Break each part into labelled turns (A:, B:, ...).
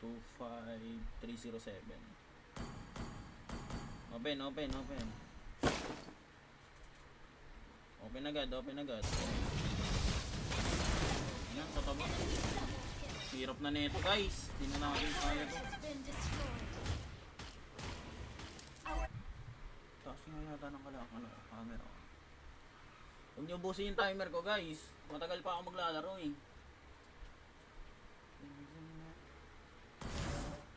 A: 25307. Open. Open agad. Yan, tataba. Hirap na nito guys. Hindi na natin kaya to. Taas nga yata ng camera. Huwag niyo ubusin yung timer ko guys. Matagal pa ako maglalaro eh.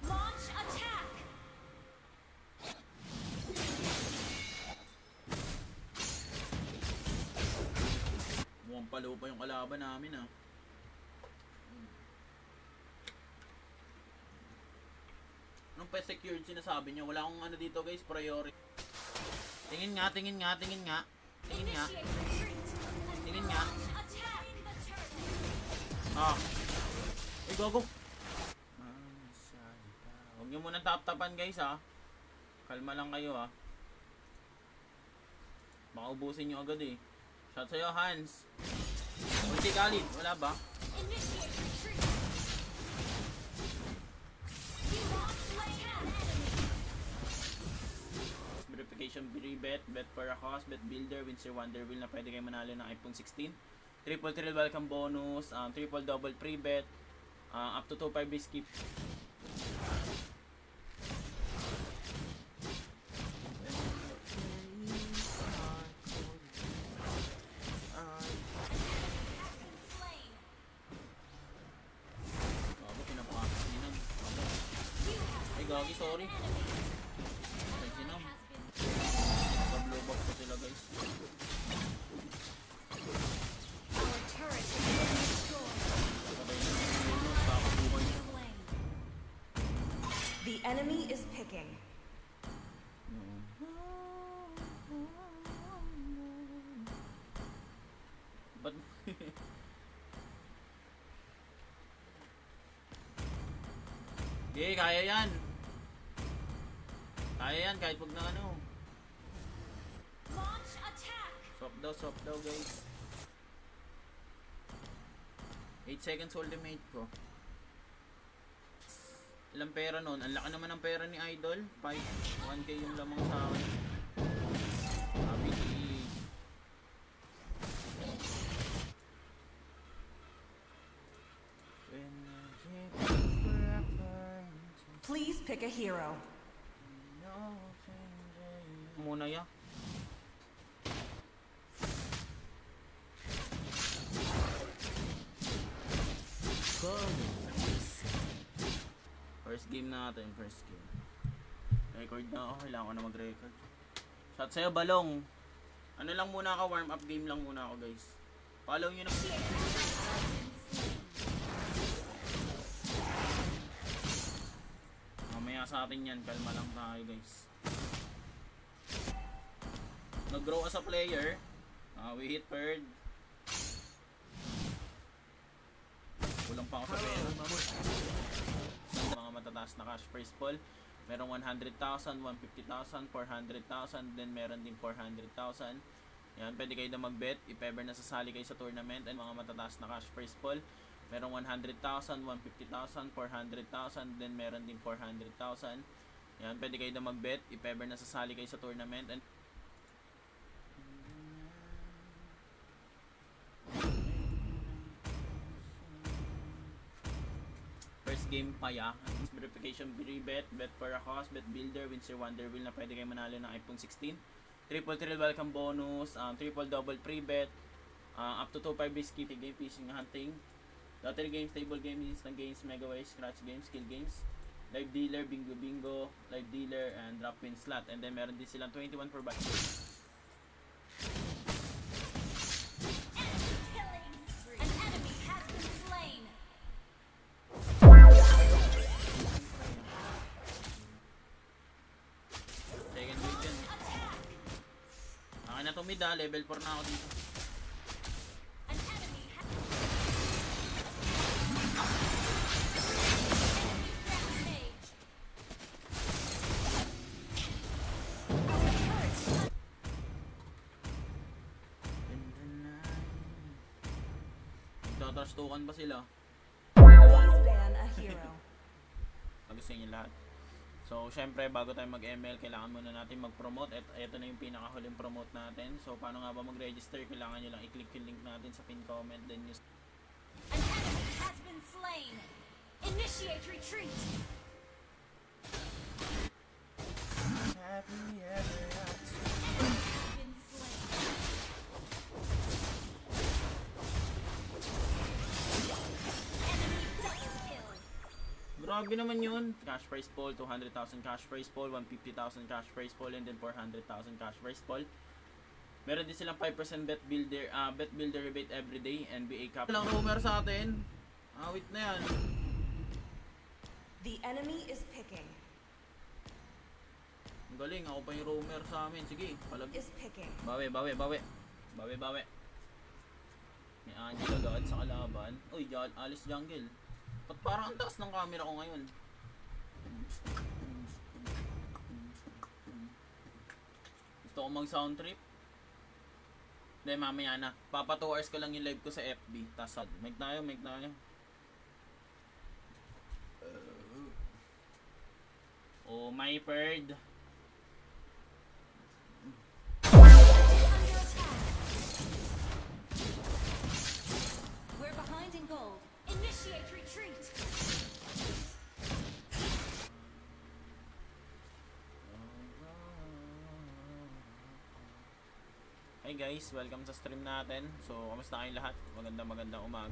B: Launch attack!
A: Mukhang palo pa yung kalaban namin ah. Anong pet secured sinasabi niyo? Wala akong ano dito guys, priority. Tingin nga. Tingin nga. Ah. Ay, gogo. Huwag nyo muna tap-tapan guys ha. Kalma lang kayo ha. Baka ubusin nyo agad eh. Shot sa'yo, Hans. Ulti Khalid, wala ba? Verification bet for a cause, bet builder, Windsor Wonder Wheel na pwede kayo manalo ng iPhone 16. Triple welcome bonus, triple double pre-bet, up to 2.5 skip. Gagi, sorry. Ay, sinam. Sa blow box ko sila, guys.
B: The enemy is picking.
A: But okay, kaya yan. Kaya yan kahit wag na ano.
B: Launch attack.
A: Soft daw guys. 8 seconds ultimate ko. Ilang pera nun? Ang laki naman ng pera ni Idol. 1k yung lamang sa akin. Happy.
B: Please pick a hero.
A: Muna ya. First game natin, first game. Record na ako, kailangan ko na mag-record. Shot sa'yo, Balong. Ano lang muna ako, warm up game lang muna ako guys. Follow nyo na. Mamaya sa atin yan, kalma lang tayo guys. Nag-grow as a player. We hit third. Kulang pa ako sa pera. Mga matataas na cash first pull. Merong 100,000, 150,000, 400,000, then meron din 400,000. Yan, pwede kayo na mag-bet if ever nasasali kayo sa tournament. And mga matataas na cash first pull. Merong 100,000, 150,000, 400,000, then meron din 400,000. Yan, pwede kayo na mag-bet if ever nasasali kayo sa tournament. And first game paya, verification pre-bet, bet for a cause, bet builder, Windsor Wonder Wheel na pwede kayo manalo ng iPhone 16. Triple welcome bonus, triple double pre-bet, up to 2.5 skip game, fishing, hunting, lottery games, table games, instant games, megaways, scratch games, skill games, live dealer, bingo, live dealer, and drop win slot. And then meron din silang 21 per batch. Na tumida, level 4 na ako dito. Nagtatrastukan ba sila?
B: Please ban a hero.
A: lahat. So, syempre, bago tayo mag-ML, kailangan muna natin mag-promote. Ito na yung pinakahuling promote natin. So, paano nga ba mag-register? Kailangan nyo lang i-click yung link natin sa pin comment. Then,
B: An enemy has been slain. Initiate retreat.
A: Happy ever after.
B: Been slain. Enemy double kill.
A: Grabe naman yun. Cash prize pool, 200,000 cash prize pool, 150,000 cash prize pool, and then 400,000 cash prize pool. Meron din silang 5% bet builder rebate everyday, NBA Cup. Walang roamer sa atin. Awit na yan.
B: The enemy is picking.
A: Ang galing, ako pa yung roamer sa amin. Sige, palag.
B: Is picking.
A: Bawi. May Angela God sa kalaban. Uy, Alice Jungle. Ba't parang ang taas ng camera ko ngayon? Gusto ko mag sound trip. Hindi, mamaya na. Papa 2 hours ko lang yung live ko sa FB. Tasad. Mic tayo. Oh, my bird.
B: Under attack. We're behind in gold. Initiate retreat.
A: Hey guys, welcome sa stream natin. So, kamusta kayong lahat? Magandang umaga.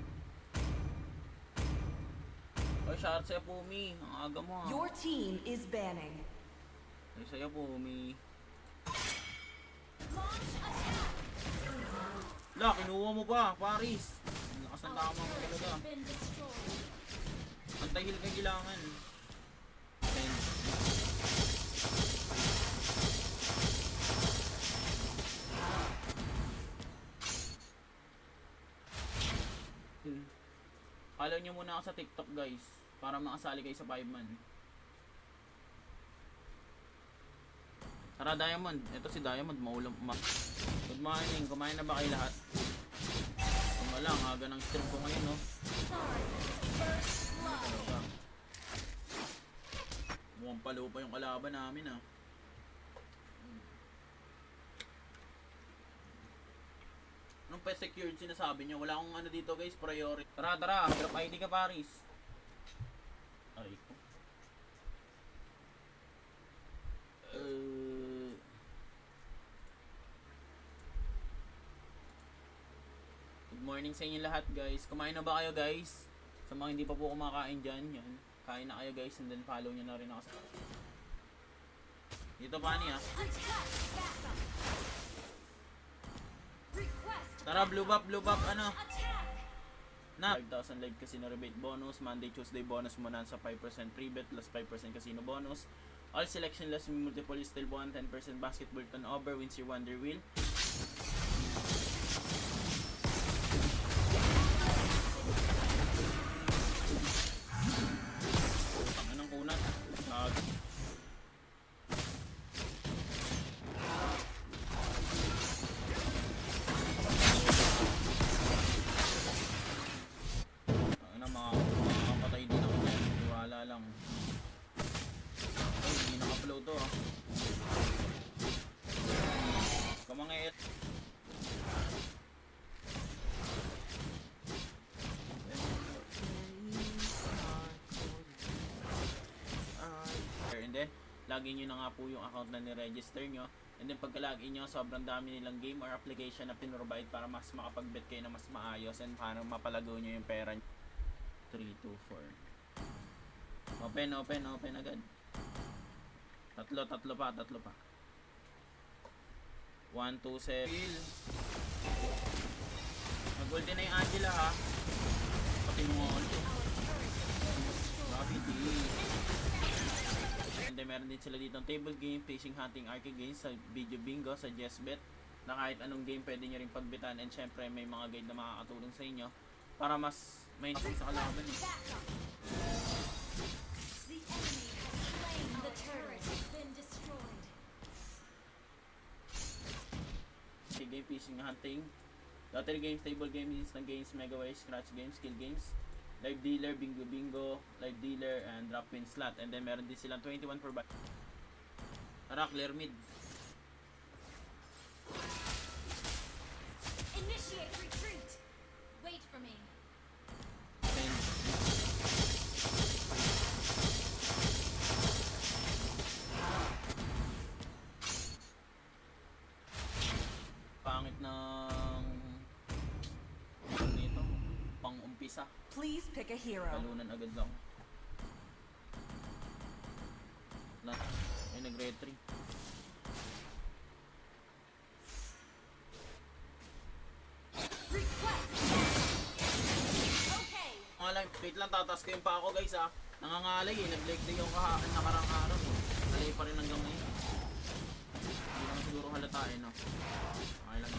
A: Oy, shout sa'yo, Pumi. Ang aga mo, ah.
B: Your team is banning.
A: Ay, sa'yo, Pumi.
B: Launch attack.
A: La, kinuha mo pa, Paris. Ang lakas ng tama mo talaga.
B: Been destroyed.
A: Antay-heal ka kailangan. And, follow nyo muna ako sa TikTok guys para makasali kayo sa 5-man. Tara Diamond, ito si Diamond, good morning, kumain na ba kayo lahat? Kung wala, ang aga ng stream ko ngayon, no?
B: First blood.
A: Talaga. Mukhang palo pa yung kalaban namin, ah. Anong pet secured sinasabi nyo? Wala akong ano dito guys, priority. Tara, drop ID ka Paris. Aray ko. Good morning sa inyo lahat guys. Kumain na ba kayo guys? Sa mga hindi pa po kumakain dyan, yan. Kain na kayo guys and then follow nyo na rin ako sa... Dito Pani ah.
B: Attack. Backup. Request.
A: Tara, blue buff, ano?
B: Attack.
A: Na 5,000 live casino rebate bonus, Monday, Tuesday bonus mo na sa 5% free bet plus 5% casino bonus. All selectionless multiple is still 1, 10% basketball turnover wins your wonder wheel. Ang kunat. Makakapatay din ako dyan. Wala lang. Ay, hindi naka-upload to ah. Kamangit. And then, lagin nyo na nga po yung account na ni-register nyo. And then pagka-login nyo, sobrang dami nilang game or application na pinrovide para mas makapag-bet kayo na mas maayos and para mapalago nyo yung pera nyo. 3, 2, 4. Open agad. Tatlo pa. 1, 2, 7. Mag-ulti na yung Angela ha. Pati mo ulti. Grabe di. And then meron din sila dito table game, fishing, hunting, arcade games, sa video bingo, sa JustBet. Na kahit anong game pwede nyo rin pagbitan. And syempre may mga guide na makakatulong sa inyo para mas may sa kalaban eh.
B: The enemy has slain the turret. Has been destroyed.
A: Game, fishing, hunting, lottery games, table games, instant games, mega ways, scratch games, skill games. live dealer, bingo bingo, live dealer, and drop win slot. And then meron din silang 21 per buy. Tara, clear mid.
B: Initiate retreat. Wait for me.
A: Send. Pangit ng nito, pang umpisa.
C: Please pick a hero.
A: Talunan agad lang. Lahat. Ay, nag-retry.
B: Request. Okay.
A: Ngalay, wait lang, tataas ko yung pa ako guys ah. Nangangalay eh, nag-leg day yung nakarang araw eh. Nalay pa rin hanggang ngayon. Hindi naman siguro halata eh no. Okay lang.